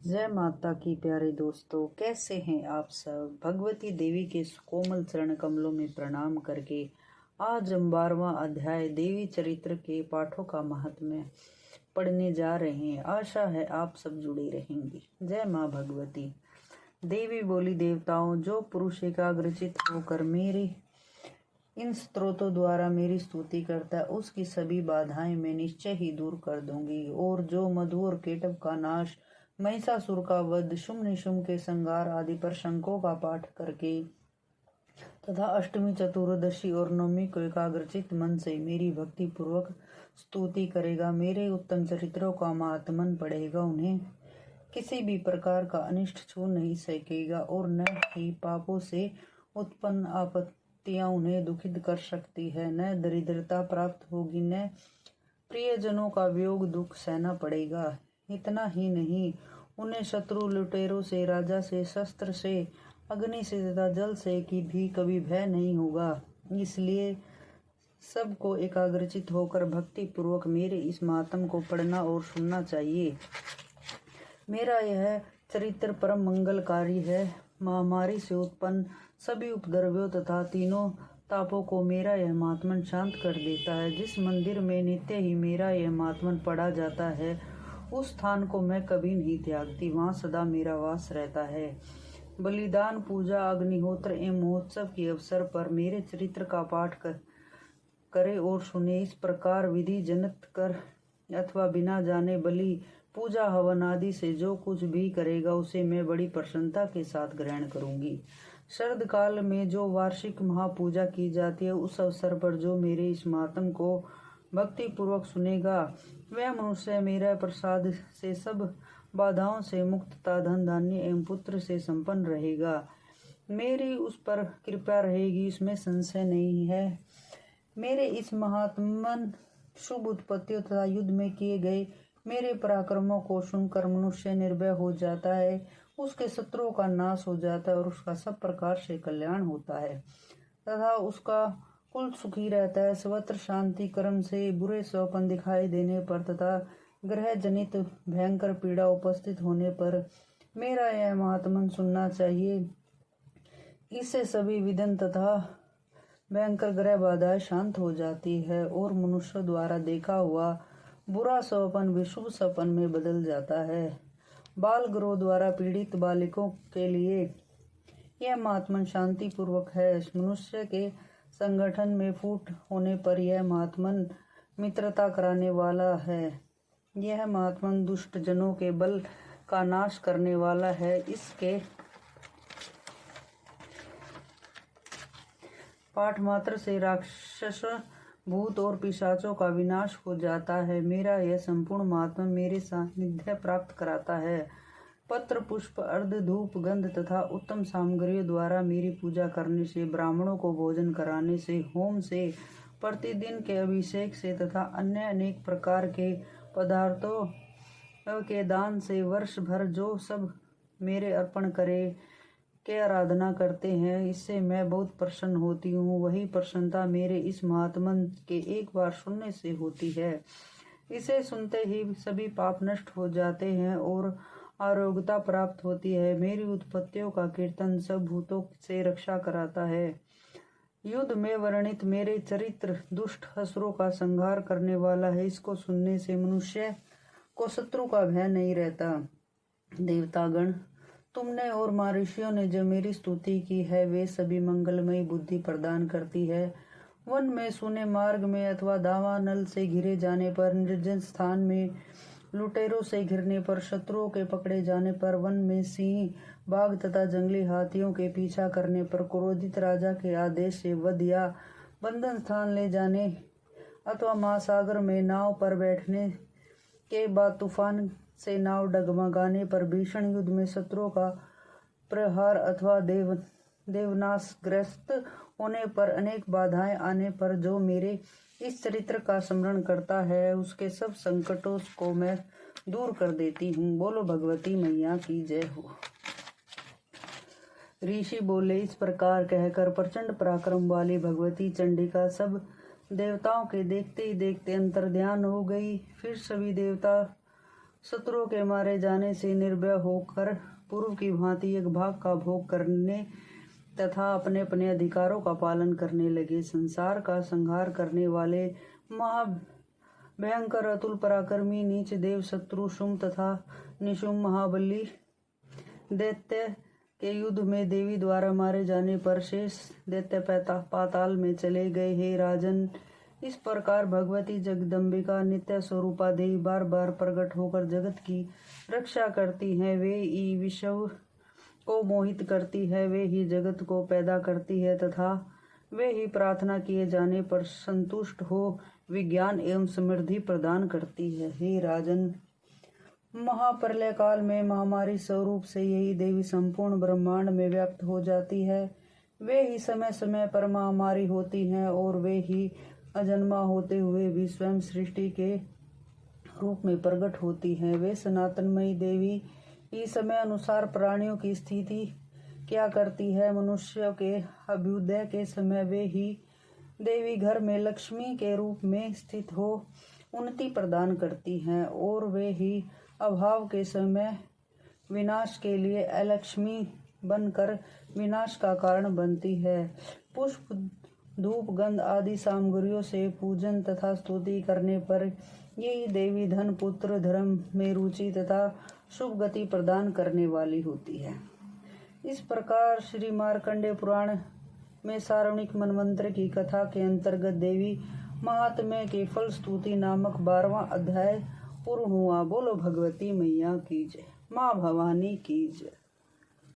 जय माता की प्यारे दोस्तों, कैसे हैं आप सब। भगवती देवी के कोमल चरण कमलों में प्रणाम करके आज हम 12वां अध्याय देवी चरित्र के पाठों का महात्म्य पढ़ने जा रहे हैं। आशा है आप सब जुड़े रहेंगे। जय माँ भगवती। देवी बोली, देवताओं, जो पुरुष एकाग्रचित होकर मेरे इन स्तोत्रों द्वारा मेरी स्तुति करता है उसकी सभी बाधाएं मैं निश्चय ही दूर कर दूंगी। और जो मधु और केटव का नाश, महिषासुर का वध, शुम्भ निशुम्भ के संहार आदि पर शंखों का पाठ करके तथा अष्टमी, चतुर्दशी और नवमी को एकाग्रचित मन से मेरी भक्ति पूर्वक स्तुति करेगा, मेरे उत्तम चरित्रों का महात्मन पढ़ेगा, उन्हें किसी भी प्रकार का अनिष्ट छू नहीं सकेगा और न ही पापों से उत्पन्न आपत्तियां उन्हें दुखित कर सकती है, न दरिद्रता प्राप्त होगी, न प्रियजनों का वियोग दुख सहना पड़ेगा। इतना ही नहीं, उन्हें शत्रु, लुटेरों से, राजा से, शस्त्र से, अग्नि से तथा जल से की भी कभी भय नहीं होगा। इसलिए सबको एकाग्रचित होकर भक्ति पूर्वक मेरे इस महात्म को पढ़ना और सुनना चाहिए। मेरा यह चरित्र परम मंगलकारी है। महामारी से उत्पन्न सभी उपद्रव्यों तथा तीनों तापों को मेरा यह महात्मन शांत कर देता है। जिस मंदिर में नित्य ही मेरा यह महात्मन पढ़ा जाता है उस स्थान को मैं कभी नहीं त्यागती, वहाँ सदा मेरा वास रहता है। बलिदान, पूजा, अग्निहोत्र एवं महोत्सव के अवसर पर मेरे चरित्र का पाठ करे और सुने। इस प्रकार विधि जनित कर अथवा बिना जाने बलि, पूजा, हवन आदि से जो कुछ भी करेगा उसे मैं बड़ी प्रसन्नता के साथ ग्रहण करूंगी। शरद काल में जो वार्षिक महापूजा की जाती है उस अवसर पर जो मेरे इस महात्म को भक्ति पूर्वक सुनेगा वह मनुष्य मेरा प्रसाद से सब बाधाओं से मुक्तता, धन धान्य एवं पुत्र से संपन्न रहेगा। मेरी उस पर कृपा रहेगी, इसमें संशय नहीं है। मेरे इस महात्मन शुभ उत्पत्तियों तथा युद्ध में किए गए मेरे पराक्रमों को सुनकर मनुष्य निर्भय हो जाता है, उसके शत्रुओं का नाश हो जाता है और उसका सब प्रकार से कल्याण होता है तथा उसका कुल सुखी रहता है। सर्वत्र शांति, कर्म से बुरे स्वप्न दिखाई देने पर तथा ग्रह जनित भयंकर पीड़ा उपस्थित होने पर मेरा यह महात्मन सुनना चाहिए। इससे सभी विघ्न तथा भयंकर ग्रह बाधाएं शांत हो जाती है और मनुष्य द्वारा देखा हुआ बुरा स्वप्न भी शुभ स्वप्न में बदल जाता है। बाल ग्रह द्वारा पीड़ित बालिकों के लिए यह महात्मन शांति पूर्वक है। मनुष्य के संगठन में फूट होने पर यह महात्मन मित्रता कराने वाला है। यह महात्मन दुष्ट जनों के बल का नाश करने वाला है। इसके पाठ मात्र से राक्षस, भूत और पिशाचों का विनाश हो जाता है। मेरा यह संपूर्ण महात्मा मेरे सानिध्य प्राप्त कराता है। पत्र, पुष्प, अर्ध, धूप, गंध तथा उत्तम सामग्रियों द्वारा मेरी पूजा करने से, ब्राह्मणों को भोजन कराने से, होम से, प्रतिदिन के अभिषेक से तथा अन्य अनेक प्रकार के पदार्थों के दान से वर्ष भर जो सब मेरे अर्पण करे के आराधना करते हैं, इससे मैं बहुत प्रसन्न होती हूँ। वही प्रसन्नता मेरे इस महात्मन के एक बार सुनने से होती है। इसे सुनते ही सभी पाप नष्ट हो जाते हैं और आरोग्यता प्राप्त होती है। मेरी उत्पत्तियों का कीर्तन सब भूतों से रक्षा कराता है। युद्ध में वर्णित मेरे चरित्र दुष्ट असुरों का संहार करने वाला है। इसको सुनने से मनुष्य को शत्रु का भय नहीं रहता। देवतागण, तुमने और महर्षियों ने जो मेरी स्तुति की है वे सभी मंगलमयी बुद्धि प्रदान करती है। वन में, सूने मार्ग में अथवा दावानल से घिरे जाने पर, निर्जन स्थान में लुटेरों से घिरने पर, शत्रुओं के पकड़े जाने पर, वन में सिंह, बाघ तथा जंगली हाथियों के पीछा करने पर, क्रोधित राजा के आदेश से वध या बंधन स्थान ले जाने अथवा महासागर में नाव पर बैठने के बाद तूफान से नाव डगमगाने पर, भीषण युद्ध में शत्रुओं का प्रहार अथवा देवनाशग्रस्त होने पर, अनेक बाधाएं आने पर जो मेरे इस चरित्र का स्मरण करता है उसके सब संकटों को मैं दूर कर देती हूँ। बोलो भगवती मैया की जय हो। ऋषि बोले, इस प्रकार कहकर प्रचंड पराक्रम वाली भगवती चंडिका सब देवताओं के देखते ही देखते अंतर्ध्यान हो गई। फिर सभी देवता शत्रुओं के मारे जाने से निर्भय होकर पूर्व की भांति एक भाग का भोग करने तथा अपने अपने अधिकारों का पालन करने लगे। संसार का संहार करने वाले भयंकर अतुल पराक्रमी नीच देव शत्रु शुंभ तथा निशुंभ महाबली दैत्य के युद्ध में देवी द्वारा मारे जाने पर शेष दैत्य पाताल में चले गए। हे राजन, इस प्रकार भगवती जगदम्बिका नित्य स्वरूपा देवी बार बार प्रकट होकर जगत की रक्षा करती हैं। वे ही विश्व को मोहित करती है, वे ही जगत को पैदा करती है तथा वे ही प्रार्थना किए जाने पर संतुष्ट हो विज्ञान एवं समृद्धि प्रदान करती है। हे राजन, महाप्रलय काल में महामारी स्वरूप से यही देवी संपूर्ण ब्रह्मांड में व्याप्त हो जाती है। वे ही समय समय पर महामारी होती हैं और वे ही अजन्मा होते हुए भी स्वयं सृष्टि के रूप में प्रकट होती हैं। वे सनातनमयी देवी ही समय अनुसार प्राणियों की स्थिति क्या करती है। मनुष्यों के अभ्युदय के समय वे ही देवी घर में लक्ष्मी के रूप में स्थित हो उन्नति प्रदान करती हैं और वे ही अभाव के समय विनाश के लिए अलक्ष्मी बनकर विनाश का कारण बनती है। पुष्प, धूप, गंध आदि सामग्रियों से पूजन तथा स्तुति करने पर यही देवी धन, पुत्र, धर्म में रुचि तथा शुभ गति प्रदान करने वाली होती है। इस प्रकार श्री मार्कंडेय पुराण में सारवणिक मनवंतर की कथा के अंतर्गत देवी महात्म्य के फल स्तुति नामक 12वां अध्याय पूर्ण हुआ। बोलो भगवती मैया की जय, माँ भवानी की जय।